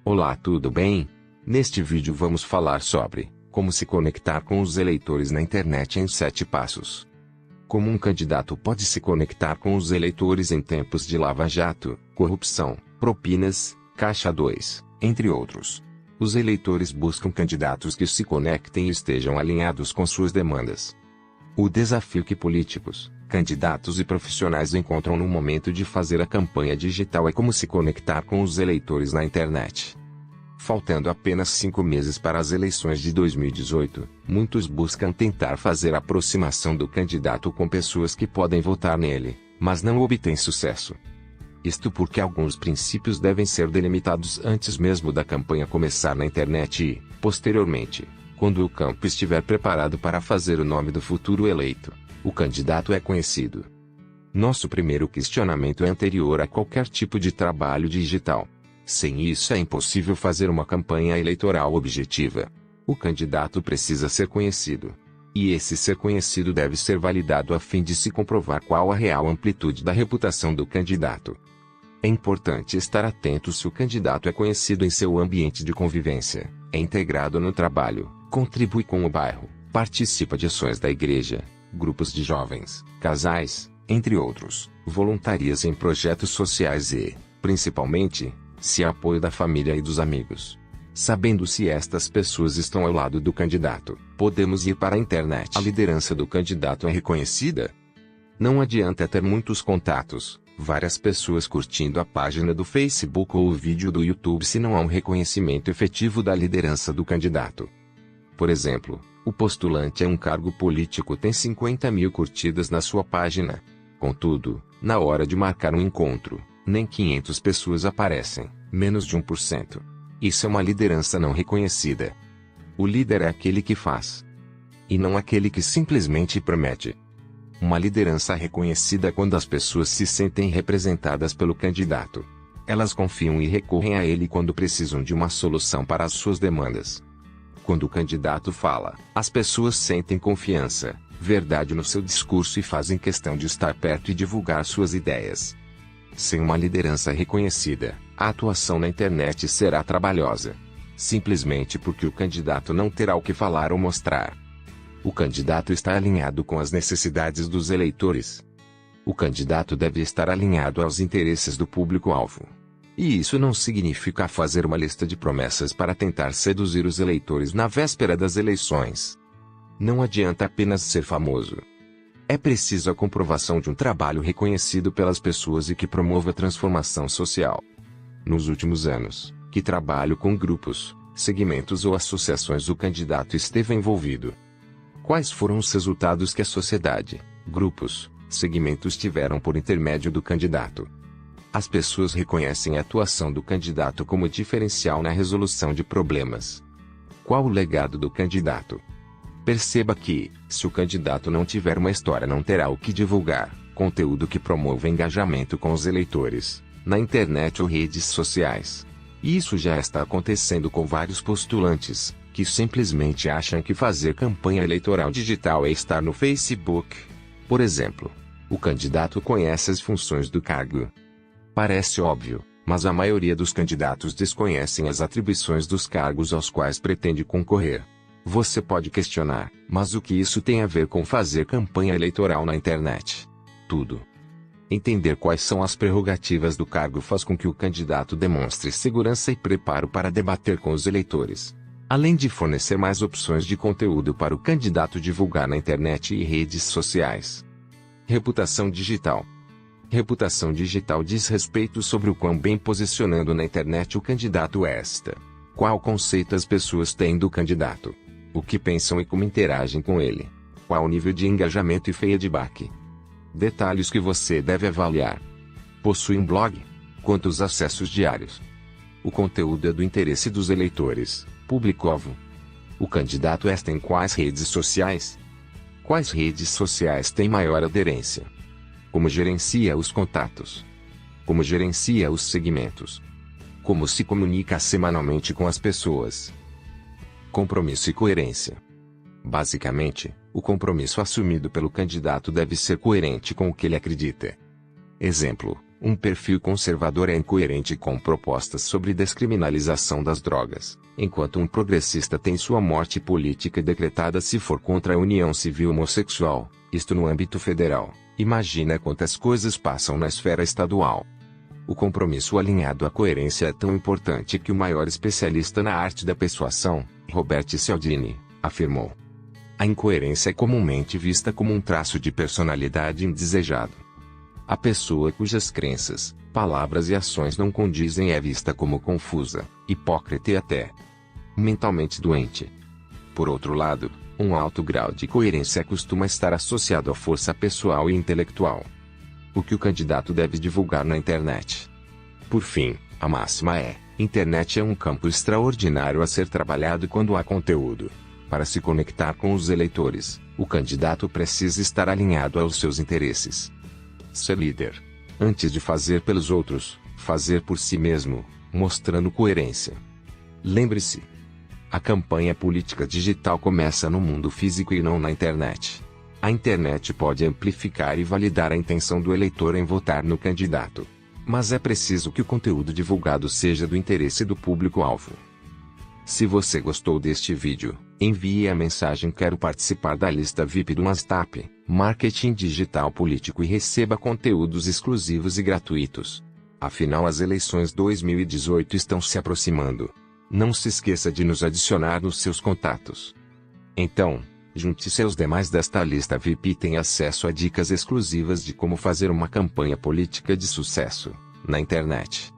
Olá, tudo bem? Neste vídeo vamos falar sobre como se conectar com os eleitores na internet em 7 passos. Como um candidato pode se conectar com os eleitores em tempos de lava-jato, corrupção, propinas, Caixa 2, entre outros. Os eleitores buscam candidatos que se conectem e estejam alinhados com suas demandas. O desafio que políticos, candidatos e profissionais encontram no momento de fazer a campanha digital é como se conectar com os eleitores na internet. Faltando apenas 5 meses para as eleições de 2018, muitos buscam tentar fazer a aproximação do candidato com pessoas que podem votar nele, mas não obtêm sucesso. Isto porque alguns princípios devem ser delimitados antes mesmo da campanha começar na internet e, posteriormente, quando o campo estiver preparado para fazer o nome do futuro eleito, o candidato é conhecido. Nosso primeiro questionamento é anterior a qualquer tipo de trabalho digital. Sem isso é impossível fazer uma campanha eleitoral objetiva. O candidato precisa ser conhecido. E esse ser conhecido deve ser validado a fim de se comprovar qual a real amplitude da reputação do candidato. É importante estar atento se o candidato é conhecido em seu ambiente de convivência, é integrado no trabalho, contribui com o bairro, participa de ações da igreja, grupos de jovens, casais, entre outros, voluntarias em projetos sociais e, principalmente, se há apoio da família e dos amigos. Sabendo se estas pessoas estão ao lado do candidato, podemos ir para a internet. A liderança do candidato é reconhecida? Não adianta ter muitos contatos, várias pessoas curtindo a página do Facebook ou o vídeo do YouTube se não há um reconhecimento efetivo da liderança do candidato. Por exemplo, o postulante a um cargo político tem 50 mil curtidas na sua página. Contudo, na hora de marcar um encontro, nem 500 pessoas aparecem, menos de 1%. Isso é uma liderança não reconhecida. O líder é aquele que faz, e não aquele que simplesmente promete. Uma liderança reconhecida é quando as pessoas se sentem representadas pelo candidato. Elas confiam e recorrem a ele quando precisam de uma solução para as suas demandas. Quando o candidato fala, as pessoas sentem confiança, verdade no seu discurso e fazem questão de estar perto e divulgar suas ideias. Sem uma liderança reconhecida, a atuação na internet será trabalhosa. Simplesmente porque o candidato não terá o que falar ou mostrar. O candidato está alinhado com as necessidades dos eleitores. O candidato deve estar alinhado aos interesses do público-alvo. E isso não significa fazer uma lista de promessas para tentar seduzir os eleitores na véspera das eleições. Não adianta apenas ser famoso. É preciso a comprovação de um trabalho reconhecido pelas pessoas e que promova a transformação social. Nos últimos anos, que trabalho com grupos, segmentos ou associações o candidato esteve envolvido? Quais foram os resultados que a sociedade, grupos, segmentos tiveram por intermédio do candidato? As pessoas reconhecem a atuação do candidato como diferencial na resolução de problemas. Qual o legado do candidato? Perceba que, se o candidato não tiver uma história, não terá o que divulgar, conteúdo que promova engajamento com os eleitores, na internet ou redes sociais. E isso já está acontecendo com vários postulantes, que simplesmente acham que fazer campanha eleitoral digital é estar no Facebook. Por exemplo, o candidato conhece as funções do cargo. Parece óbvio, mas a maioria dos candidatos desconhecem as atribuições dos cargos aos quais pretende concorrer. Você pode questionar, mas o que isso tem a ver com fazer campanha eleitoral na internet? Tudo. Entender quais são as prerrogativas do cargo faz com que o candidato demonstre segurança e preparo para debater com os eleitores. Além de fornecer mais opções de conteúdo para o candidato divulgar na internet e redes sociais. Reputação digital. Reputação digital diz respeito sobre o quão bem posicionando na internet o candidato está. Qual conceito as pessoas têm do candidato? O que pensam e como interagem com ele? Qual o nível de engajamento e feedback? Detalhes que você deve avaliar. Possui um blog? Quantos acessos diários? O conteúdo é do interesse dos eleitores, público-alvo. O candidato está em quais redes sociais? Quais redes sociais têm maior aderência? Como gerencia os contatos? Como gerencia os segmentos? Como se comunica semanalmente com as pessoas? Compromisso e coerência. Basicamente, o compromisso assumido pelo candidato deve ser coerente com o que ele acredita. Exemplo: Um perfil conservador é incoerente com propostas sobre descriminalização das drogas, enquanto um progressista tem sua morte política decretada se for contra a união civil homossexual, isto no âmbito federal. Imagina quantas coisas passam na esfera estadual. O compromisso alinhado à coerência é tão importante que o maior especialista na arte da persuasão, Robert Cialdini, afirmou: a incoerência é comumente vista como um traço de personalidade indesejado. A pessoa cujas crenças, palavras e ações não condizem é vista como confusa, hipócrita e até mentalmente doente. Por outro lado, um alto grau de coerência costuma estar associado à força pessoal e intelectual. O que o candidato deve divulgar na internet. Por fim, a máxima é: internet é um campo extraordinário a ser trabalhado quando há conteúdo. Para se conectar com os eleitores, o candidato precisa estar alinhado aos seus interesses. Ser líder. Antes de fazer pelos outros, fazer por si mesmo, mostrando coerência. Lembre-se: a campanha política digital começa no mundo físico e não na internet. A internet pode amplificar e validar a intenção do eleitor em votar no candidato. Mas é preciso que o conteúdo divulgado seja do interesse do público-alvo. Se você gostou deste vídeo, envie a mensagem "Quero participar da lista VIP do Mastap, Marketing Digital Político" e receba conteúdos exclusivos e gratuitos. Afinal, as eleições 2018 estão se aproximando. Não se esqueça de nos adicionar nos seus contatos. Então, junte-se aos demais desta lista VIP e tenha acesso a dicas exclusivas de como fazer uma campanha política de sucesso na internet.